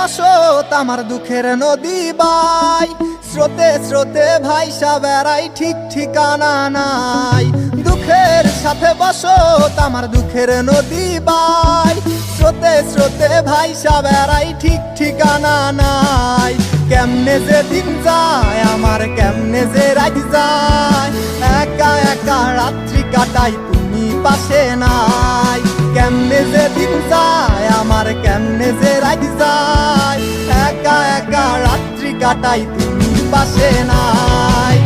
বসত আমার দুঃখের নদী বাই, স্রোতে স্রোতে ভাইসা বেড়াই ঠিক ঠিকানা নাই। দুঃখের সাথে বসত আমার দুঃখের নদী বাই, স্রোতে স্রোতে ভাইসা বেড়াই ঠিক ঠিকানা নাই। কেমনে যে দিন যায় আমার, কেমনে যে রাত যায়, একা একা রাত্রি কাটাই তুমি পাশে নাই। কেমনে যে দিন যায় আমার, কেমনে যে রাত যায়, একা একা রাত্রি কাটাই তুমি পাশে নাই।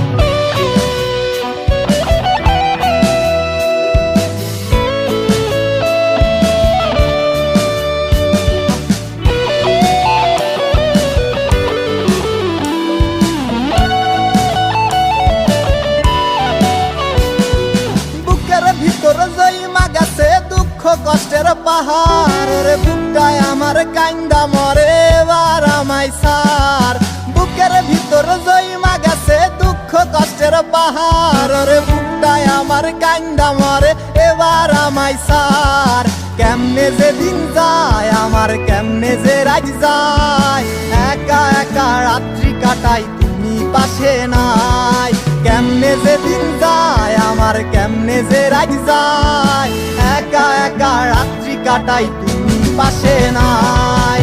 ভিতর জইমা গেছে দুঃখ কষ্টের পাহাড়, রে বুকটায় আমার কান্দা মরে এবার আমায় সার। বুকের ভিতর জইমা গেছে দুঃখ কষ্টের পাহাড়, রে বুকটায় আমার কান্দা মরে এবার আমায় সার। কেমনে যে দিন যায় আমার, কেমনে যে রাত যায়, একা একা রাত্রি কাটাই তুমি পাশে নাই। কেমনে যে দিন যায় আমার, কেমনে যে রাত যায়, একা একা রাত্রি কাটাই তুমি পাশে নাই।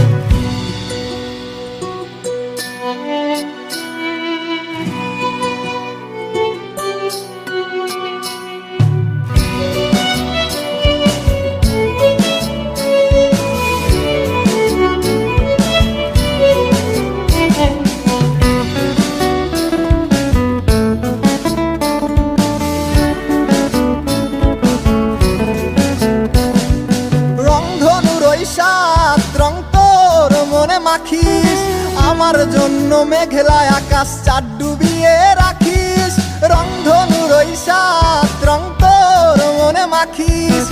রং তোর মনে মাখিস, আমার জন্য মেঘলা আকাশ চাঁদ ডুবিয়ে রাখিস। রংধনুর ওই সাত রং তোর মনে মাখিস,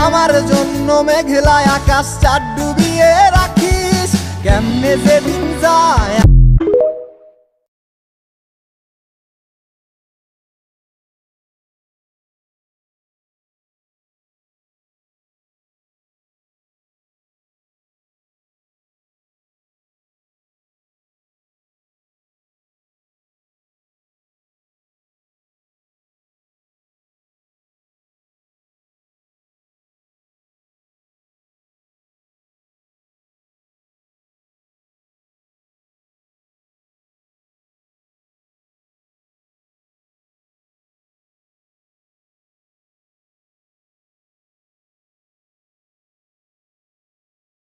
আমার জন্য মেঘলা আকাশ চাঁদ ডুবিয়ে রাখিস। কেমনে যে দিন যায়